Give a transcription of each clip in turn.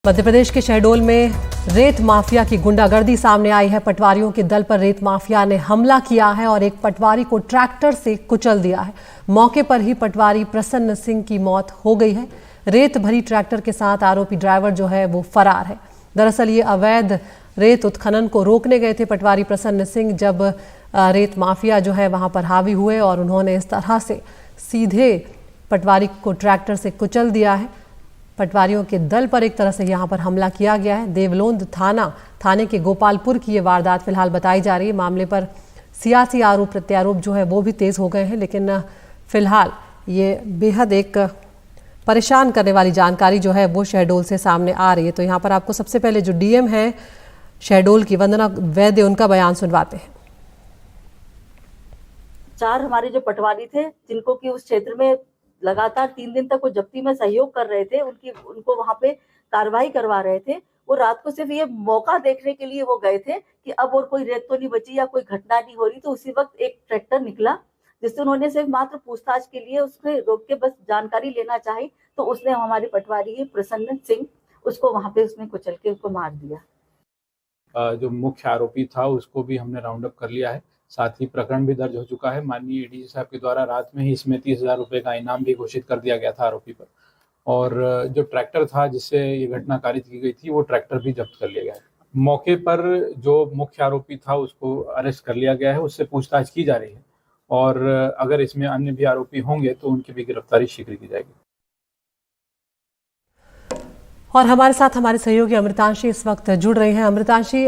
मध्य प्रदेश के शहडोल में रेत माफिया की गुंडागर्दी सामने आई है। पटवारियों के दल पर रेत माफिया ने हमला किया है और एक पटवारी को ट्रैक्टर से कुचल दिया है। मौके पर ही पटवारी प्रसन्न सिंह की मौत हो गई है। रेत भरी ट्रैक्टर के साथ आरोपी ड्राइवर जो है वो फरार है। दरअसल ये अवैध रेत उत्खनन को रोकने गए थे पटवारी प्रसन्न सिंह, जब रेत माफिया जो है वहां पर हावी हुए और उन्होंने इस तरह से सीधे पटवारी को ट्रैक्टर से कुचल दिया है। पटवारियों के दल पर एक तरह से यहाँ पर हमला किया गया है। देवलोंद थाने के गोपालपुर की ये वारदात फिलहाल बताई जा रही है। मामले पर सियासी आरोप प्रत्यारोप जो है वो भी तेज हो गए हैं, लेकिन फिलहाल ये बेहद एक परेशान करने वाली जानकारी जो है वो शहडोल से सामने आ रही है। तो यहाँ पर आपको सबसे पहले जो डीएम है शहडोल की वंदना वैद्य, उनका बयान सुनवाते हैं। 4 हमारे जो पटवारी थे जिनको कि उस क्षेत्र में लगातार 3 दिन तक वो जब्ती में सहयोग कर रहे थे, उनको वहां पे कार्रवाई करवा रहे थे। वो रात को सिर्फ ये मौका देखने के लिए वो गए थे कि अब और कोई रेत तो नहीं बची या कोई घटना नहीं हो रही। तो उसी वक्त एक ट्रैक्टर निकला जिससे उन्होंने सिर्फ मात्र पूछताछ के लिए उसमें रोक के बस जानकारी लेना चाही। तो उसने हमारे पटवारी प्रसन्न सिंह उसको वहां पे उसने कुचल के उसको मार दिया। जो मुख्य आरोपी था उसको भी हमने राउंड अप कर लिया है। साथ ही प्रकरण भी दर्ज हो चुका है। माननीय एडीजी साहब के द्वारा रात में ही इसमें 30,000 रुपए का इनाम भी घोषित कर दिया गया था आरोपी पर। और जो ट्रैक्टर था जिससे ये घटना कारित की गई थी, वो ट्रैक्टर भी जब्त कर लिया गया है। मौके पर जो मुख्य आरोपी था उसको अरेस्ट कर लिया गया है, उससे पूछताछ की जा रही है और अगर इसमें अन्य भी आरोपी होंगे तो उनकी भी गिरफ्तारी शीघ्र की जाएगी। और हमारे साथ हमारे सहयोगी अमृतांशी इस वक्त जुड़ रहे हैं। अमृतांशी,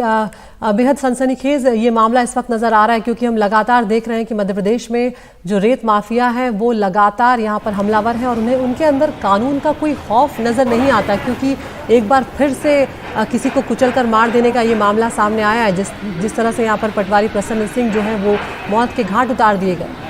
बेहद सनसनीखेज ये मामला इस वक्त नजर आ रहा है, क्योंकि हम लगातार देख रहे हैं कि मध्य प्रदेश में जो रेत माफिया है वो लगातार यहाँ पर हमलावर है और उन्हें उनके अंदर कानून का कोई खौफ नजर नहीं आता, क्योंकि एक बार फिर से किसी को कुचलकर मार देने का ये मामला सामने आया है। जिस तरह से यहाँ पर पटवारी प्रसन्न सिंह जो है वो मौत के घाट उतार दिए गए।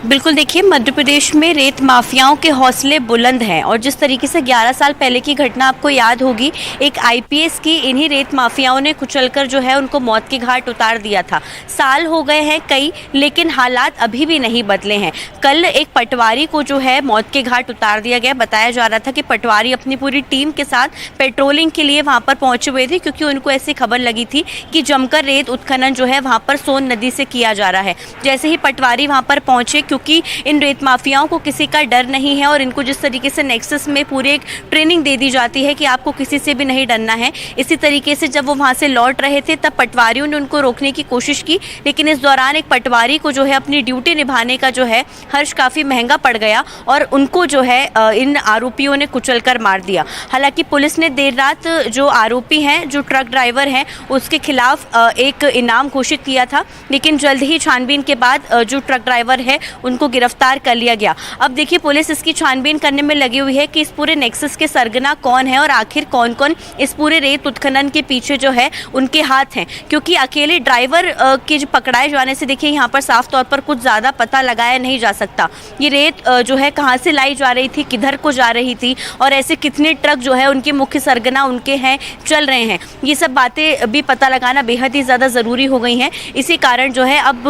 बिल्कुल, देखिए मध्य प्रदेश में रेत माफियाओं के हौसले बुलंद हैं और जिस तरीके से 11 साल पहले की घटना आपको याद होगी, एक आईपीएस की इन्हीं रेत माफियाओं ने कुचलकर जो है उनको मौत के घाट उतार दिया था। साल हो गए हैं कई, लेकिन हालात अभी भी नहीं बदले हैं। कल एक पटवारी को जो है मौत के घाट उतार दिया गया। बताया जा रहा था कि पटवारी अपनी पूरी टीम के साथ पेट्रोलिंग के लिए वहाँ पर पहुँचे हुए थे, क्योंकि उनको ऐसी खबर लगी थी कि जमकर रेत उत्खनन जो है वहाँ पर सोन नदी से किया जा रहा है। जैसे ही पटवारी वहाँ पर पहुँचे, क्योंकि इन रेत माफियाओं को किसी का डर नहीं है और इनको जिस तरीके से नेक्सस में पूरी एक ट्रेनिंग दे दी जाती है कि आपको किसी से भी नहीं डरना है, इसी तरीके से जब वो वहां से लौट रहे थे तब पटवारियों ने उनको रोकने की कोशिश की, लेकिन इस दौरान एक पटवारी को जो है अपनी ड्यूटी निभाने का जो है हर्ष काफ़ी महंगा पड़ गया और उनको जो है इन आरोपियों ने कुचल कर मार दिया। हालांकि पुलिस ने देर रात जो आरोपी हैं, जो ट्रक ड्राइवर हैं, उसके खिलाफ एक इनाम घोषित किया था, लेकिन जल्द ही छानबीन के बाद जो ट्रक ड्राइवर है उनको गिरफ्तार कर लिया गया। अब देखिए पुलिस इसकी छानबीन करने में लगी हुई है कि इस पूरे नेक्सस के सरगना कौन है और आखिर कौन कौन इस पूरे रेत उत्खनन के पीछे जो है उनके हाथ हैं, क्योंकि अकेले ड्राइवर के जो पकड़ाए जाने से देखिए यहाँ पर साफ तौर पर कुछ ज़्यादा पता लगाया नहीं जा सकता। ये रेत जो है कहाँ से लाई जा रही थी, किधर को जा रही थी और ऐसे कितने ट्रक जो है उनके मुख्य सरगना उनके हैं, चल रहे हैं, ये सब बातें भी पता लगाना बेहद ही ज़्यादा ज़रूरी हो गई हैं। इसी कारण जो है अब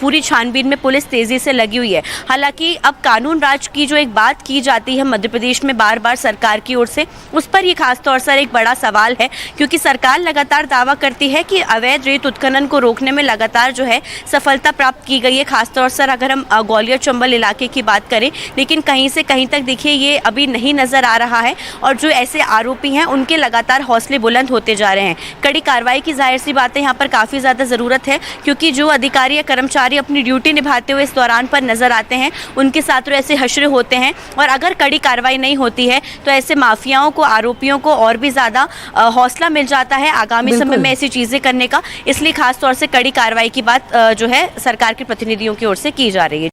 पूरी छानबीन में पुलिस तेज़ी से लगी हुई है। हालांकि अब कानून राज की जो एक बात की जाती है मध्य प्रदेश में बार बार सरकार की ओर से, उस पर ये खास तौर से एक बड़ा सवाल है, क्योंकि सरकार लगातार दावा करती है कि अवैध रेत उत्खनन को रोकने में लगातार जो है सफलता प्राप्त की गई है, खासतौर से अगर हम ग्वालियर चंबल इलाके की बात करें, लेकिन कहीं से कहीं तक देखिए ये अभी नहीं नजर आ रहा है और जो ऐसे आरोपी हैं उनके लगातार हौसले बुलंद होते जा रहे हैं। कड़ी कार्रवाई की जाहिर सी बात है यहाँ पर काफ़ी ज़्यादा ज़रूरत है, क्योंकि जो अधिकारी या कर्मचारी अपनी ड्यूटी निभाते हुए इस दौरान पर नजर आते हैं उनके साथ तो ऐसे हश्र होते हैं और अगर कड़ी कार्रवाई नहीं होती है तो ऐसे माफियाओं को, आरोपियों को और भी ज़्यादा हौसला मिल जाता है आगामी समय में ऐसी चीज़ें करने का। इसलिए खास तौर से कड़ी कार्रवाई की बात जो है सरकार के प्रतिनिधियों की ओर से की जा रही है।